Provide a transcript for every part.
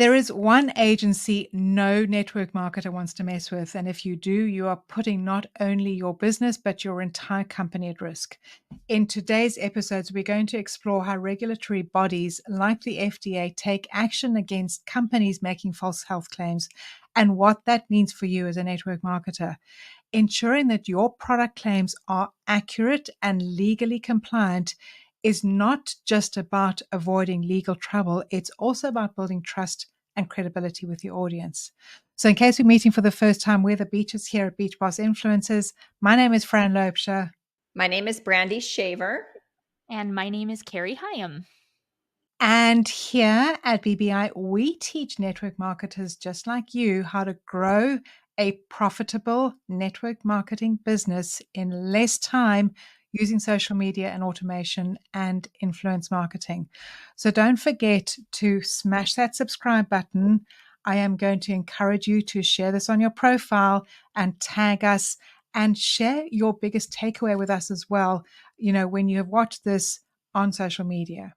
There is one agency no network marketer wants to mess with. And if you do, you are putting not only your business, but your entire company at risk. In today's episodes, we're going to explore how regulatory bodies like the FDA take action against companies making false health claims and what that means for you as a network marketer. Ensuring that your product claims are accurate and legally compliant is not just about avoiding legal trouble, it's also about building trust and credibility with your audience. So, in case we're meeting for the first time, we're the Beaches here at Beach Boss Influencers. My name is Fran Loebscher. My name is Brandy Shaver. And my name is Carrie Hyam. And here at BBI, we teach network marketers just like you how to grow a profitable network marketing business in less time using social media and automation and influence marketing. So don't forget to smash that subscribe button. I am going to encourage you to share this on your profile and tag us and share your biggest takeaway with us as well, when you have watched this on social media.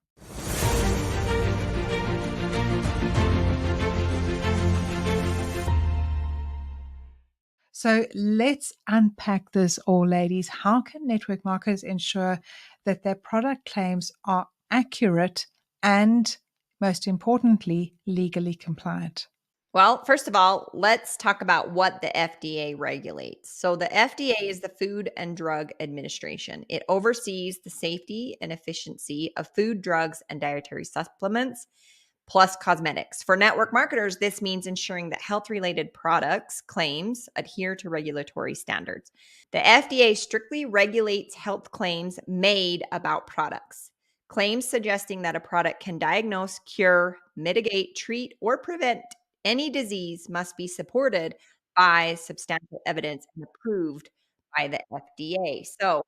So let's unpack this all, ladies. How can network marketers ensure that their product claims are accurate and, most importantly, legally compliant? Well, first of all, let's talk about what the FDA regulates. So, the FDA is the Food and Drug Administration. It oversees the safety and efficiency of food, drugs, and dietary supplements, plus cosmetics. For network marketers, this means ensuring that health related products claims adhere to regulatory standards. The FDA strictly regulates health claims made about products. Claims suggesting that a product can diagnose, cure, mitigate, treat, or prevent any disease must be supported by substantial evidence and approved by the FDA. So,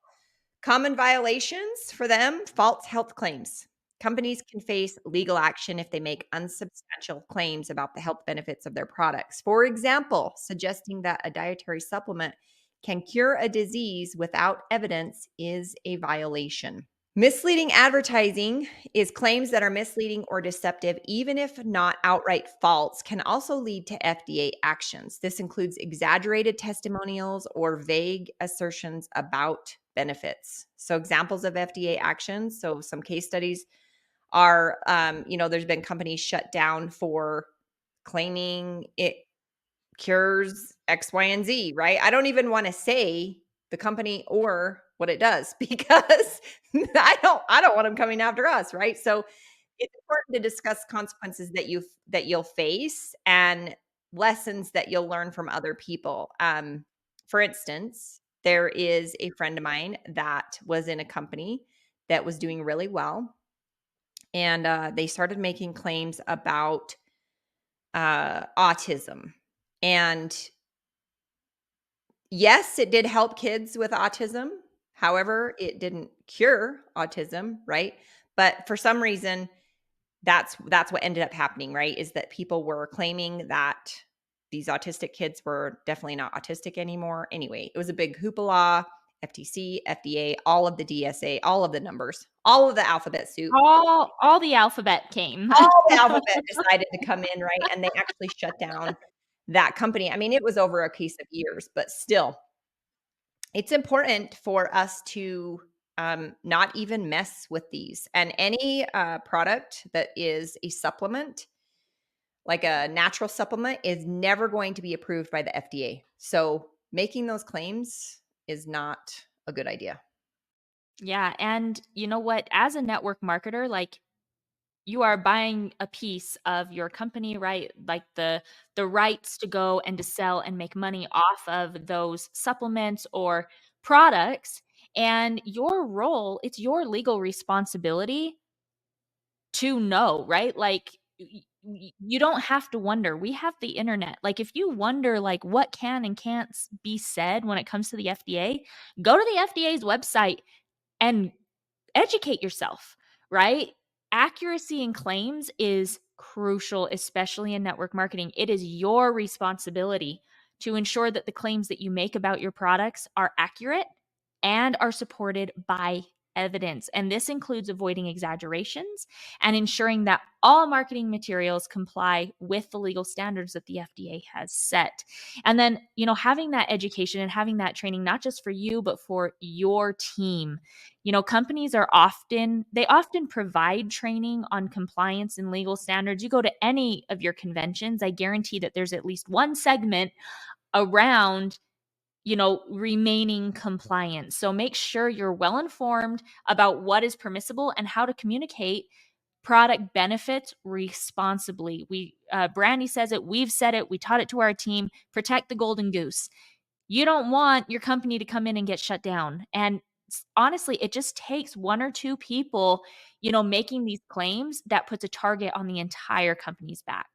common violations for them: false health claims. Companies can face legal action if they make unsubstantial claims about the health benefits of their products. For example, suggesting that a dietary supplement can cure a disease without evidence is a violation. Misleading advertising is claims that are misleading or deceptive, even if not outright false, can also lead to FDA actions. This includes exaggerated testimonials or vague assertions about benefits. So, examples of FDA actions. So, some case studies are, there's been companies shut down for claiming it cures X, Y, and Z, right? I don't even want to say the company or what it does because I don't want them coming after us, right? So it's important to discuss consequences that you'll face and lessons that you'll learn from other people. For instance, there is a friend of mine that was in a company that was doing really well, and they started making claims about autism. And yes, it did help kids with autism. However, it didn't cure autism, right? But for some reason, that's what ended up happening, right? Is that people were claiming that these autistic kids were definitely not autistic anymore. Anyway, it was a big hoopla. FTC, FDA, all of the DSA, all of the numbers, all of the alphabet soup. All the alphabet came. All the alphabet decided to come in, right? And they actually shut down that company. I mean, it was over a case of years, but still, it's important for us to not even mess with these. And any product that is a supplement, like a natural supplement, is never going to be approved by the FDA. So making those claims is not a good idea. Yeah, and you know what? As a network marketer, like you are buying a piece of your company, right? Like the rights to go and to sell and make money off of those supplements or products. And your role, it's your legal responsibility to know, right? Like you don't have to wonder. We have the internet. Like if you wonder like what can and can't be said when it comes to the FDA, go to the FDA's website and educate yourself, right? Accuracy in claims is crucial, especially in network marketing. It is your responsibility to ensure that the claims that you make about your products are accurate and are supported by evidence. And this includes avoiding exaggerations and ensuring that all marketing materials comply with the legal standards that the FDA has set. And then, having that education and having that training, not just for you, but for your team. Companies they often provide training on compliance and legal standards. You go to any of your conventions, I guarantee that there's at least one segment around remaining compliant. So make sure you're well informed about what is permissible and how to communicate product benefits responsibly. Brandy says it, we've said it, we taught it to our team. Protect the golden goose. You don't want your company to come in and get shut down. And honestly, it just takes one or two people, making these claims that puts a target on the entire company's back.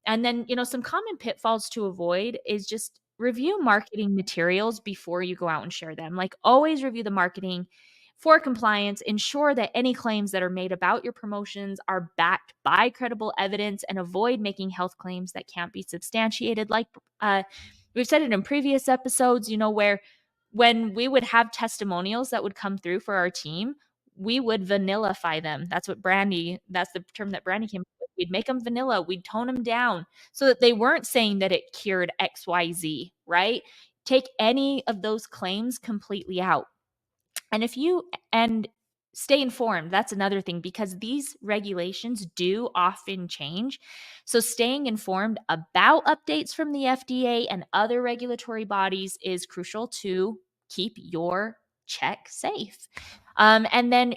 And then, some common pitfalls to avoid is just review marketing materials before you go out and share them. Like, always review the marketing for compliance. Ensure that any claims that are made about your promotions are backed by credible evidence, and avoid making health claims that can't be substantiated. Like, we've said it in previous episodes, where when we would have testimonials that would come through for our team, we would vanillify them. That's the term that Brandy came up with. We'd make them vanilla. We'd tone them down so that they weren't saying that it cured XYZ, right? Take any of those claims completely out. And stay informed. That's another thing, because these regulations do often change. So staying informed about updates from the FDA and other regulatory bodies is crucial to keep your check safe. And then,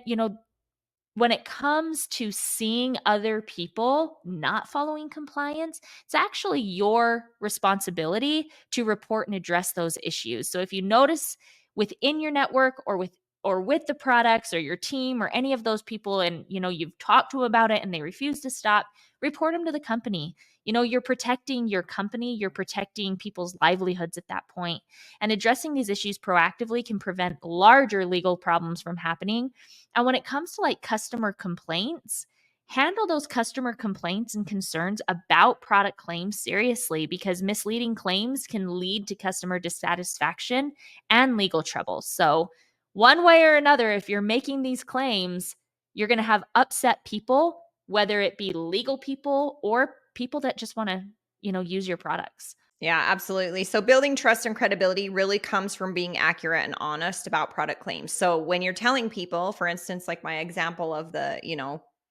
when it comes to seeing other people not following compliance, it's actually your responsibility to report and address those issues. So if you notice within your network or with the products or your team or any of those people, and you've talked to them about it and they refuse to stop, report them to the company. You're protecting your company, you're protecting people's livelihoods at that point. And addressing these issues proactively can prevent larger legal problems from happening. And when it comes to like customer complaints, handle those customer complaints and concerns about product claims seriously, because misleading claims can lead to customer dissatisfaction and legal trouble. So, one way or another, if you're making these claims, you're going to have upset people, whether it be legal people or people that just want to, use your products. Yeah, absolutely. So building trust and credibility really comes from being accurate and honest about product claims. So when you're telling people, for instance, like my example of the,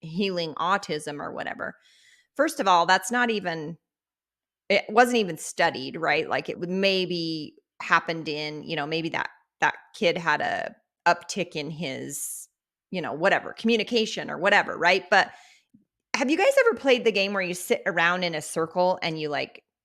healing autism or whatever, first of all, it wasn't even studied, right? Like it would maybe happened in, maybe that kid had a uptick in his, whatever, communication or whatever, right? But have you guys ever played the game where you sit around in a circle and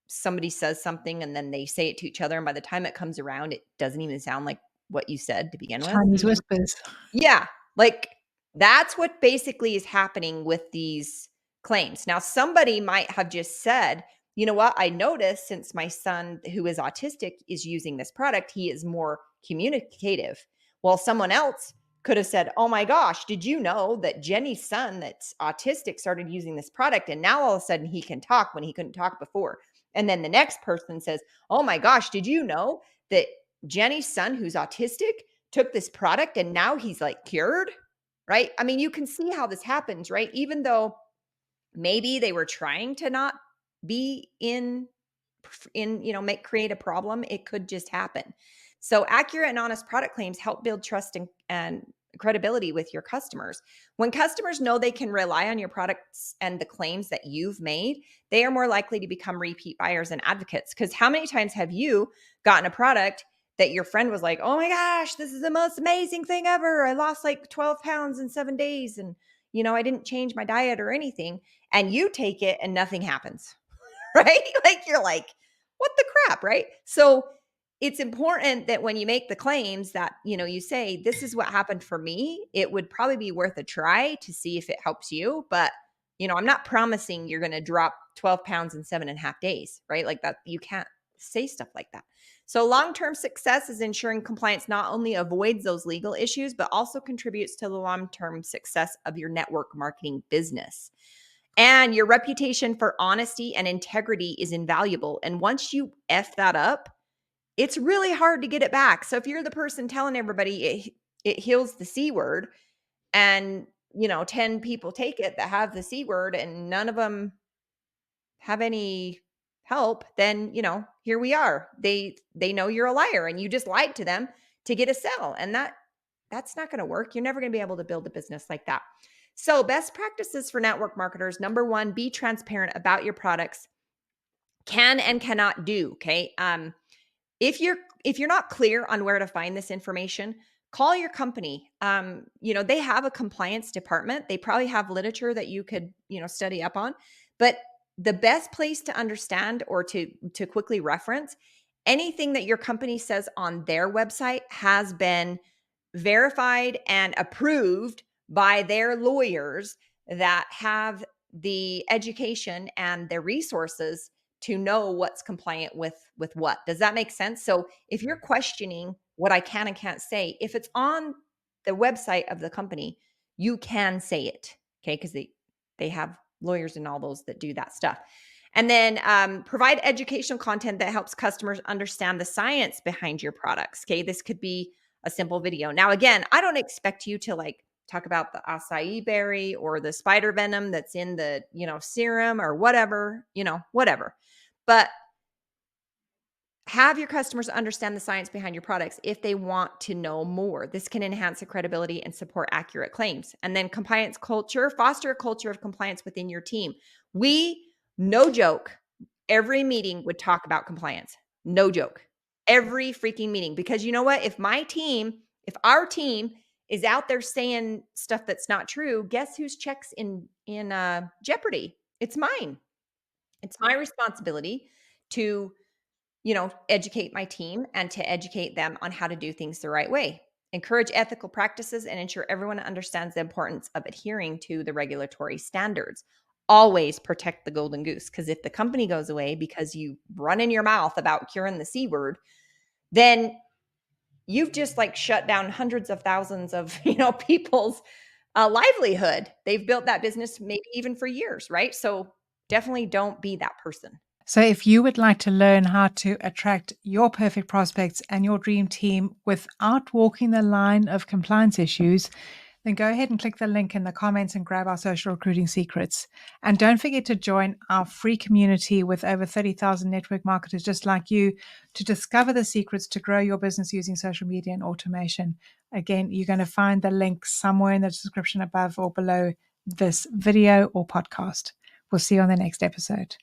somebody says something and then they say it to each other, and by the time it comes around, it doesn't even sound like what you said to begin with? Chinese Mhm. whispers. Yeah, like that's what basically is happening with these claims. Now, somebody might have just said, you know what, I noticed since my son who is autistic is using this product, he is more communicative. Well, someone else could have said, oh my gosh, did you know that Jenny's son that's autistic started using this product and now all of a sudden he can talk when he couldn't talk before? And then the next person says, oh my gosh, did you know that Jenny's son who's autistic took this product and now he's like cured, right? I mean, you can see how this happens, right? Even though maybe they were trying to not be create a problem, it could just happen. So accurate and honest product claims help build trust and credibility with your customers. When customers know they can rely on your products and the claims that you've made, they are more likely to become repeat buyers and advocates. Because how many times have you gotten a product that your friend was like, oh my gosh, this is the most amazing thing ever. I lost like 12 pounds in 7 days and, I didn't change my diet or anything. And you take it and nothing happens, right? Like you're like, what the crap, right? So it's important that when you make the claims that, you say, this is what happened for me. It would probably be worth a try to see if it helps you. But, I'm not promising you're going to drop 12 pounds in 7.5 days, right? Like that, you can't say stuff like that. So long-term success is ensuring compliance not only avoids those legal issues, but also contributes to the long-term success of your network marketing business. And your reputation for honesty and integrity is invaluable. And once you F that up, it's really hard to get it back. So if you're the person telling everybody it heals the C word, and 10 people take it that have the C word and none of them have any help, then here we are. They know you're a liar and you just lied to them to get a sale, and that's not going to work. You're never going to be able to build a business like that. So best practices for network marketers: number one, be transparent about your products, can and cannot do. Okay. If you're not clear on where to find this information, call your company. They have a compliance department. They probably have literature that you could study up on. But the best place to understand or to quickly reference anything that your company says on their website has been verified and approved by their lawyers that have the education and the resources to know what's compliant with what. Does that make sense? So if you're questioning what I can and can't say, if it's on the website of the company, you can say it, okay? Because they have lawyers and all those that do that stuff. And then provide educational content that helps customers understand the science behind your products. Okay, this could be a simple video. Now, again, I don't expect you to talk about the acai berry or the spider venom that's in the serum or whatever, whatever. But have your customers understand the science behind your products if they want to know more. This can enhance the credibility and support accurate claims. And then compliance culture: foster a culture of compliance within your team. No joke, every meeting would talk about compliance. No joke. Every freaking meeting. Because you know what? If our team is out there saying stuff that's not true, guess whose check's in jeopardy? It's mine. It's my responsibility to educate my team and to educate them on how to do things the right way. Encourage ethical practices and ensure everyone understands the importance of adhering to the regulatory standards. Always protect the golden goose, because if the company goes away because you run in your mouth about curing the C word, then you've just shut down hundreds of thousands of people's livelihood. They've built that business maybe even for years, right? So definitely don't be that person. So, if you would like to learn how to attract your perfect prospects and your dream team without walking the line of compliance issues, then go ahead and click the link in the comments and grab our social recruiting secrets. And don't forget to join our free community with over 30,000 network marketers just like you to discover the secrets to grow your business using social media and automation. Again, you're going to find the link somewhere in the description above or below this video or podcast. We'll see you on the next episode.